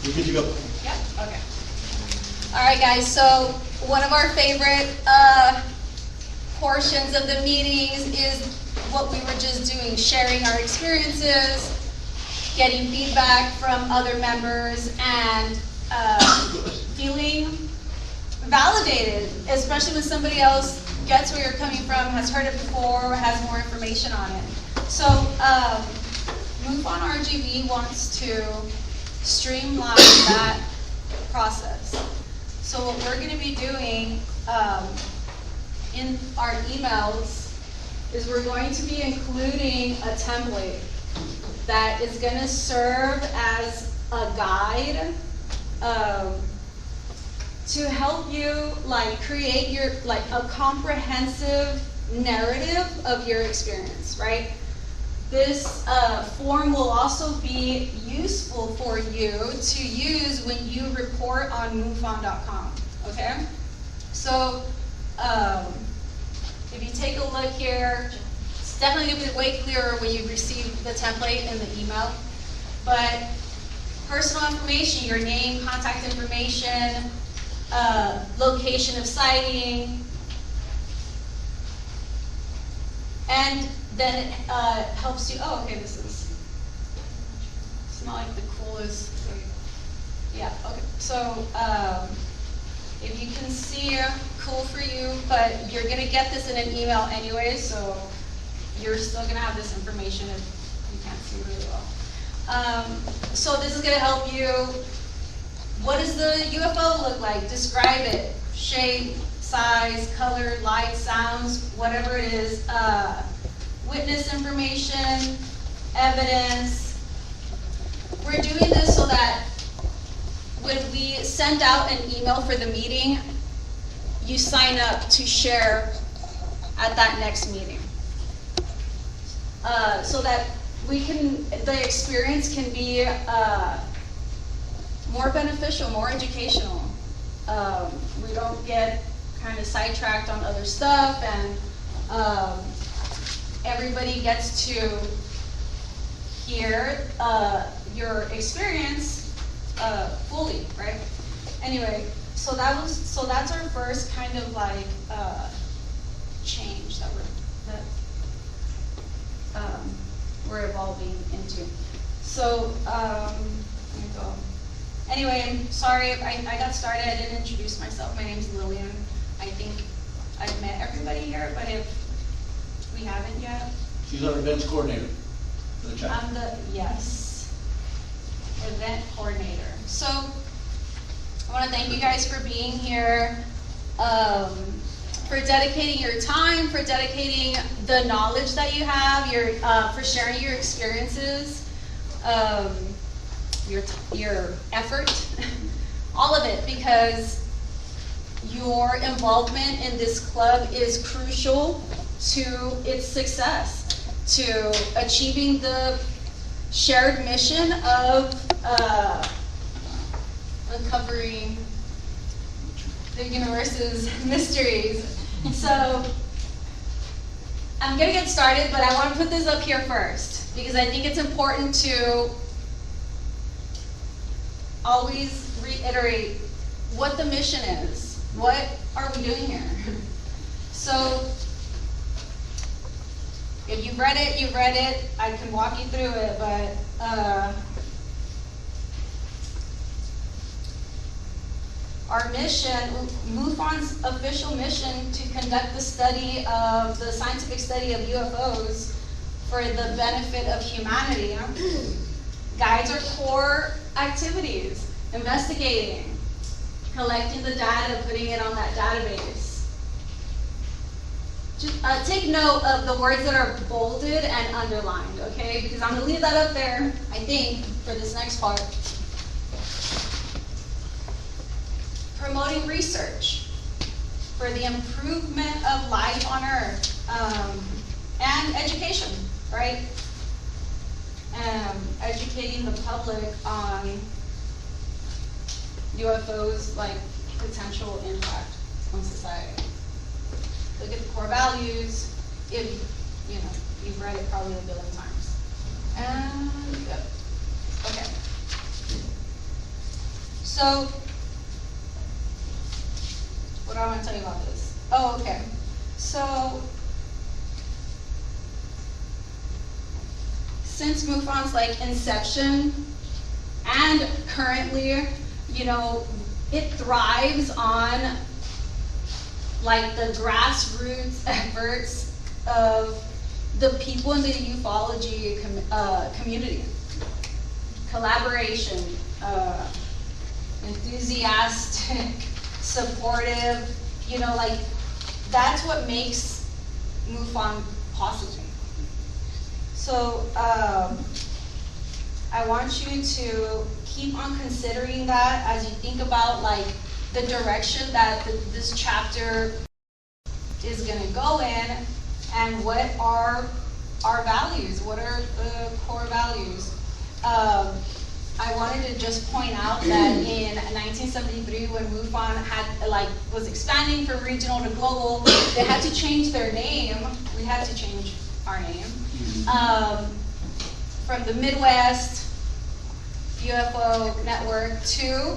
We're good to go. Yep, okay. All right, guys, so one of our favorite portions of the meetings is what we were just doing, sharing our experiences, getting feedback from other members, and feeling validated, especially when somebody else gets where you're coming from, has heard it before, or has more information on it. So MUFON RGV wants to streamline that process. So what we're going to be doing in our emails is we're going to be including a template that is going to serve as a guide to help you create your a comprehensive narrative of your experience, right? This form will also be useful for you to use when you report on MUFON.com, okay? So if you take a look here, it's definitely going to be way clearer when you receive the template in the email. But personal information, your name, contact information, location of sighting, and then it helps you, oh, okay, it's not like the coolest, yeah, okay. So if you can see, cool for you, but you're gonna get this in an email anyway, so you're still gonna have this information if you can't see really well. So this is gonna help you. What does the UFO look like? Describe it. Shape, size, color, light, sounds, whatever it is. Witness information, evidence. We're doing this so that when we send out an email for the meeting, you sign up to share at that next meeting. So that the experience can be more beneficial, more educational. We don't get kind of sidetracked on other stuff, and everybody gets to hear your experience fully, right? Anyway, so that's our first kind of change that we're evolving into. So let me go. Anyway, I'm sorry I got started. I didn't introduce myself. My name's Lillian. I think I've met everybody here, but if we haven't yet. She's our events coordinator for the chat. I'm the, yes, event coordinator. So I want to thank you guys for being here, for dedicating your time, for dedicating the knowledge that you have, for sharing your experiences, your effort, all of it, because your involvement in this club is crucial to its success, to achieving the shared mission of uncovering the universe's mysteries. So I'm going to get started, but I want to put this up here first, because I think it's important to always reiterate what the mission is. What are we doing here? So if you've read it, you've read it. I can walk you through it, but our mission, MUFON's official mission, to conduct the scientific study of UFOs for the benefit of humanity, guides our core activities: investigating, collecting the data, putting it on that database. Just take note of the words that are bolded and underlined, okay? Because I'm going to leave that up there, I think, for this next part. Promoting research for the improvement of life on Earth, and education, right? Educating the public on UFOs, potential impact on society. Look at the core values. If you've read it probably a billion times. And good. Okay. So, what do I want to tell you about this? Oh, okay. So, since MUFON's like inception and currently, you know, it thrives on like the grassroots efforts of the people in the ufology community. Collaboration, enthusiastic, supportive, you know, like that's what makes MUFON possible. So I want you to keep on considering that as you think about like the direction that this chapter is going to go in, and what are our values, what are the core values. I wanted to just point out that in 1973, when MUFON was expanding from regional to global, they had to change their name. We had to change our name from the Midwest UFO Network to,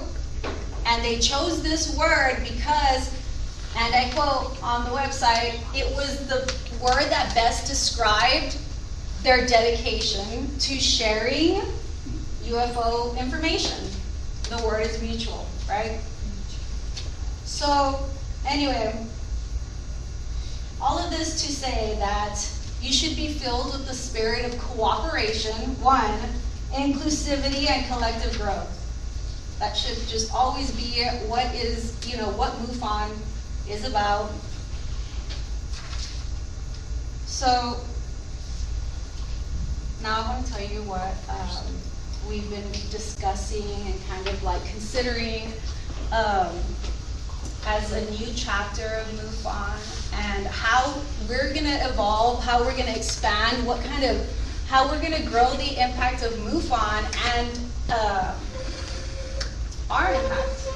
and they chose this word because, and I quote on the website, it was the word that best described their dedication to sharing UFO information. The word is mutual, right? So, anyway, all of this to say that you should be filled with the spirit of cooperation, one, inclusivity, and collective growth. That should just always be what is, you know, what MUFON is about. So, now I want to tell you what we've been discussing and kind of like considering as a new chapter of MUFON, and how we're going to evolve, how we're going to expand, how we're going to grow the impact of MUFON and our impact,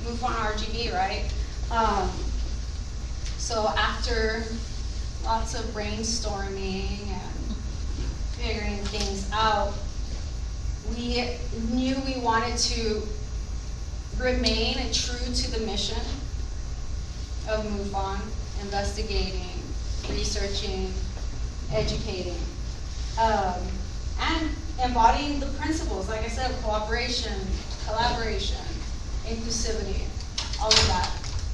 MUFON RGV, right? So after lots of brainstorming and figuring things out, we knew we wanted to remain true to the mission of MUFON, investigating, researching, educating, and embodying the principles, like I said, cooperation, collaboration, inclusivity, all of that.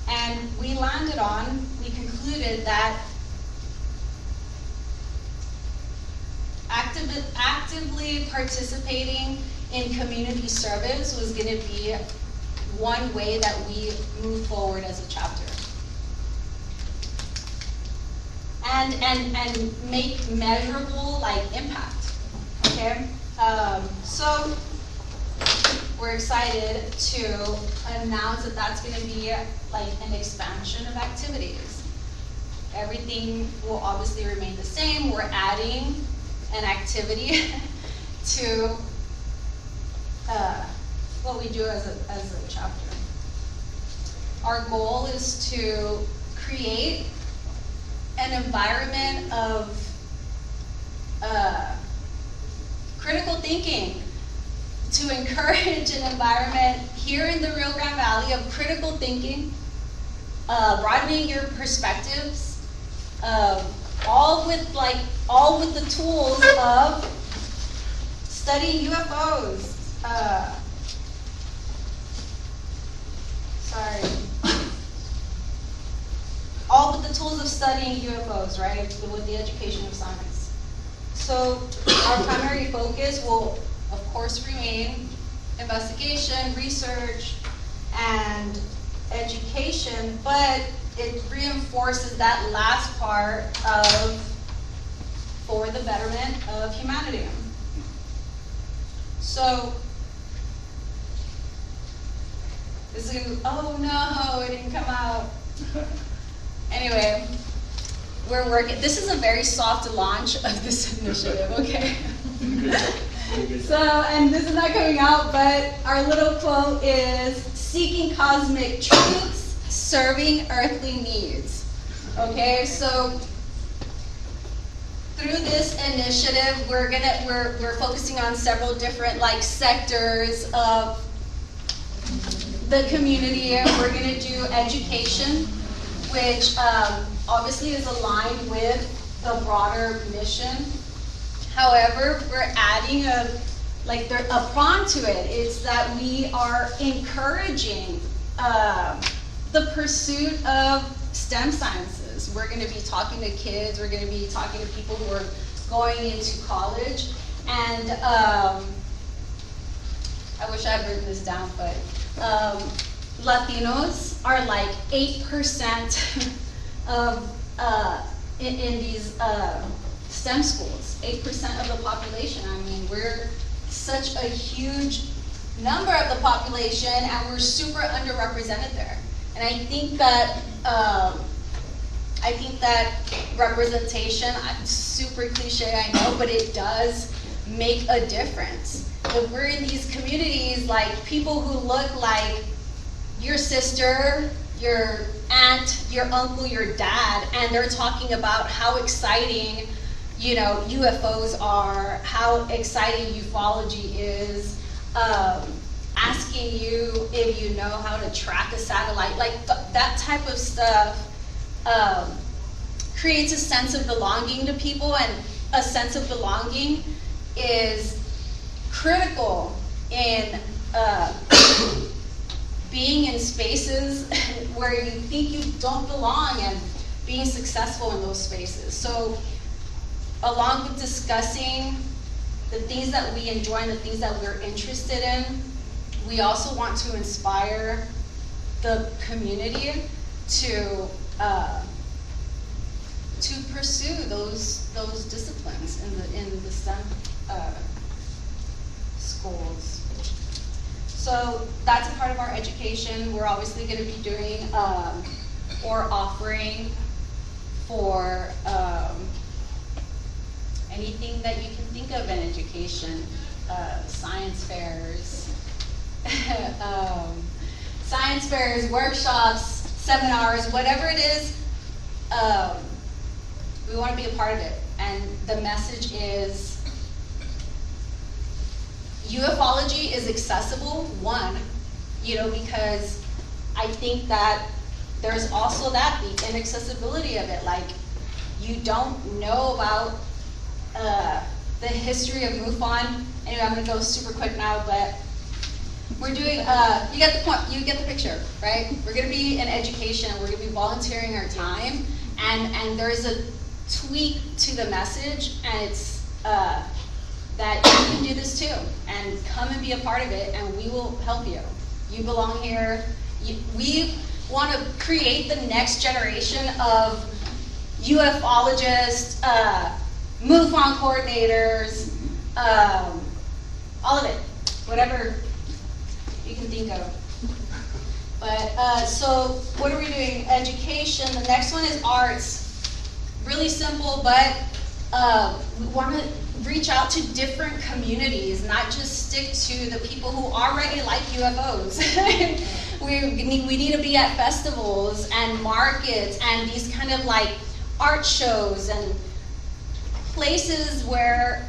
And we concluded that actively participating in community service was going to be one way that we move forward as a chapter. And make measurable like impact. Okay? So we're excited to announce that that's going to be like an expansion of activities. Everything will obviously remain the same. We're adding an activity to what we do as a chapter. Our goal is to create an environment of critical thinking, to encourage an environment here in the Rio Grande Valley of critical thinking, broadening your perspectives, all with the tools of studying UFOs. All with the tools of studying UFOs, right? With the education of science. So our primary focus will, of course, remain investigation, research, and education, but it reinforces that last part of for the betterment of humanity. So this is, oh no, it didn't come out. Anyway, we're working. This is a very soft launch of this initiative, okay? So, and this is not coming out, but our little quote is, seeking cosmic truths, serving earthly needs. Okay, so through this initiative, we're focusing on several different like sectors of the community. We're going to do education, which obviously is aligned with the broader mission. However, we're adding a prong to it. It's that we are encouraging the pursuit of STEM sciences. We're going to be talking to kids. We're going to be talking to people who are going into college. And I wish I had written this down, but Latinos are like 8% of in these STEM schools. 8% of the population. I mean, we're such a huge number of the population, and we're super underrepresented there. And I think that representation, super cliche, I know, but it does make a difference. If we're in these communities, like people who look like your sister, your aunt, your uncle, your dad, and they're talking about how exciting, you know, UFOs are, how exciting ufology is, asking you if you know how to track a satellite, like that type of stuff creates a sense of belonging to people, and a sense of belonging is critical in being in spaces where you think you don't belong and being successful in those spaces. So along with discussing the things that we enjoy and the things that we're interested in, we also want to inspire the community to pursue those disciplines in the STEM schools. So that's a part of our education. We're obviously going to be doing or offering for anything that you can think of in education, science fairs, workshops, seminars, whatever it is, we want to be a part of it. And the message is, ufology is accessible, one, you know, because I think that there's also the inaccessibility of it. Like, you don't know about the history of MUFON. Anyway, I'm going to go super quick now, but we're doing, you get the point, you get the picture, right? We're going to be in education, we're going to be volunteering our time, and there's a tweak to the message, and it's that you can do this too, and come and be a part of it, and we will help you. You belong here. We want to create the next generation of ufologists, MUFON coordinators, all of it, whatever you can think of. But so what are we doing? Education. The next one is arts. Really simple, but we want to reach out to different communities, not just stick to the people who already like UFOs. we need to be at festivals and markets and these kind of like art shows and places where,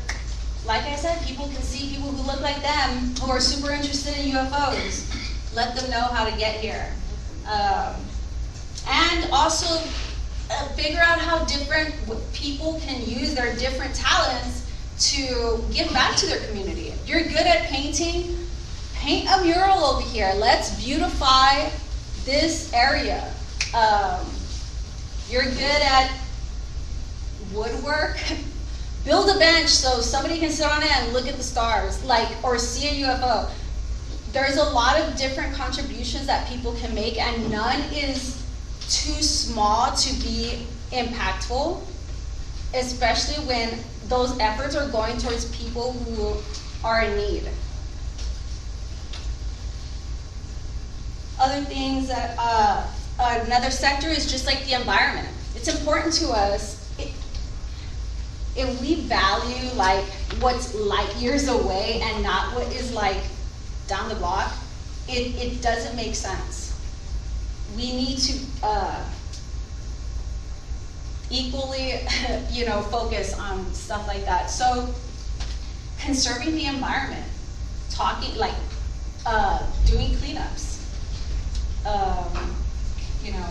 like I said, people can see people who look like them who are super interested in UFOs. Let them know how to get here. And also figure out how different people can use their different talents to give back to their community. You're good at painting, paint a mural over here. Let's beautify this area. You're good at woodwork. Build a bench so somebody can sit on it and look at the stars, or see a UFO. There's a lot of different contributions that people can make, and none is too small to be impactful, especially when those efforts are going towards people who are in need. Other things that, another sector is just like the environment. It's important to us. If we value like what's light years away and not what is like down the block, it doesn't make sense. We need to equally, focus on stuff like that. So, conserving the environment, talking doing cleanups, you know,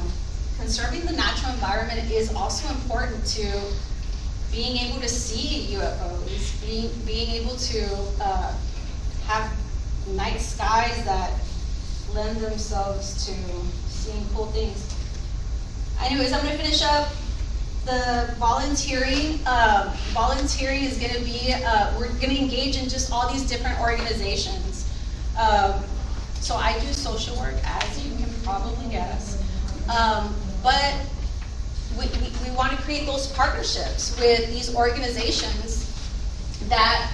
conserving the natural environment is also important to being able to see UFOs, being able to have night skies that lend themselves to seeing cool things. Anyways, I'm gonna finish up the volunteering. Volunteering is gonna be, we're gonna engage in just all these different organizations. So I do social work, as you can probably guess. But we want to create those partnerships with these organizations that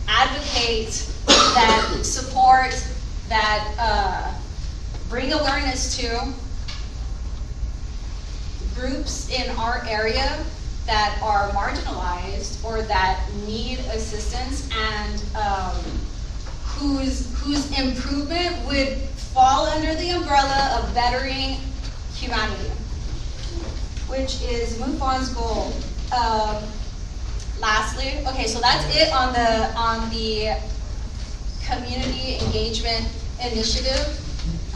advocate, that support, that bring awareness to groups in our area that are marginalized or that need assistance, and whose improvement would fall under the umbrella of bettering humanity, which is MUFON's goal. Lastly, okay, so that's it on the community engagement initiative.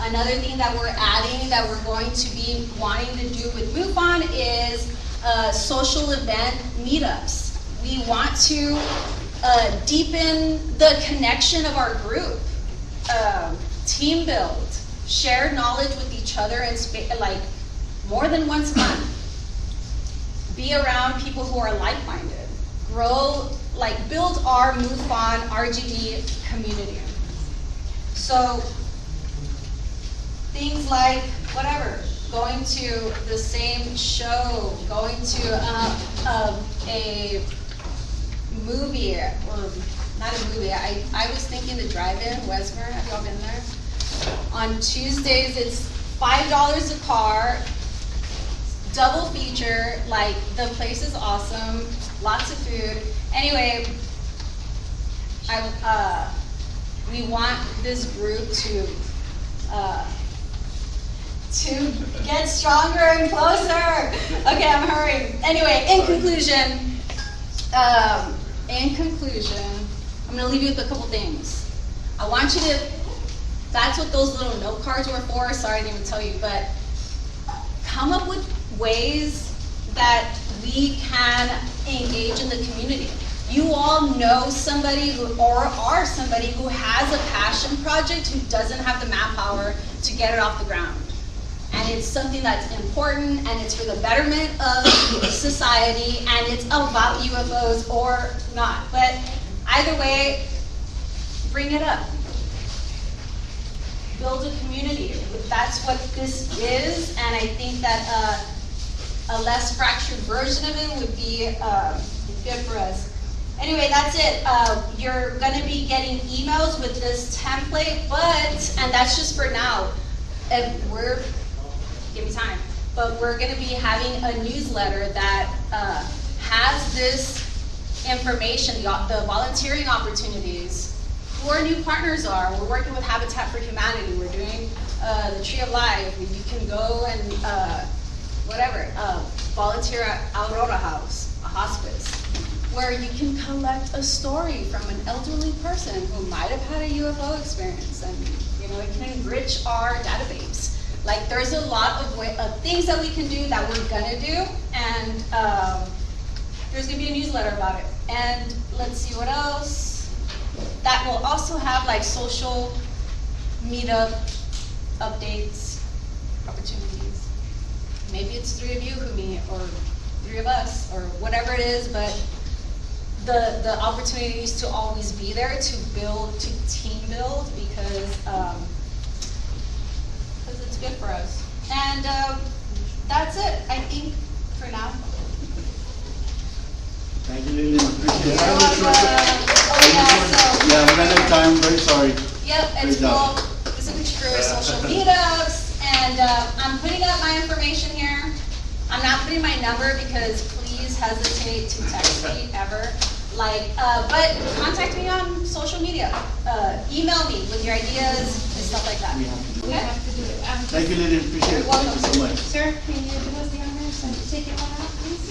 Another thing that we're adding, that we're going to be wanting to do with MUFON, is social event meetups. We want to deepen the connection of our group, team build, share knowledge with each other, and like more than once a month. Be around people who are like-minded. Grow, like build our MUFON RGV community. So things like whatever, going to the same show, going to a movie, or not a movie, I was thinking the drive-in, Westmere, have y'all been there? On Tuesdays, it's $5 a car, double feature, like the place is awesome, lots of food. Anyway, we want this group to get stronger and closer. Okay, I'm hurrying. Anyway, in conclusion, I'm gonna leave you with a couple things. I want you to, that's what those little note cards were for, sorry I didn't even tell you, but come up with ways that we can engage in the community. You all know somebody who, or are somebody who has a passion project who doesn't have the manpower to get it off the ground. And it's something that's important, and it's for the betterment of society, and it's about UFOs or not. But either way, bring it up. Build a community. That's what this is, and I think that a less fractured version of it would be good for us. Anyway, that's it. You're gonna be getting emails with this template, and that's just for now. Give me time. But we're gonna be having a newsletter that has this information, the volunteering opportunities, who our new partners are. We're working with Habitat for Humanity. We're doing the Tree of Life. You can go and volunteer at Aurora House, a hospice, where you can collect a story from an elderly person who might have had a UFO experience, and it can enrich our database. Like, there's a lot of things that we can do that we're gonna do, and there's gonna be a newsletter about it. And let's see what else. That will also have like social meetup updates, opportunities. Maybe it's 3 of you who meet, or 3 of us, or whatever it is, but the opportunities to always be there, to build, to team build, because it's good for us. And that's it, I think, for now. Thank you, Lillian. Appreciate it. Yeah, we ran out of time. Very sorry. Yep, it's cool. This is for social meetups, and I'm putting up my information here. I'm not putting my number because please hesitate to text me ever. But contact me on social media. Email me with your ideas and stuff like that. We have to do it. Okay? Thank you, Lillian. Appreciate it. You're welcome. Thank you so much. Sir, can you do us the honors and take it on out, please?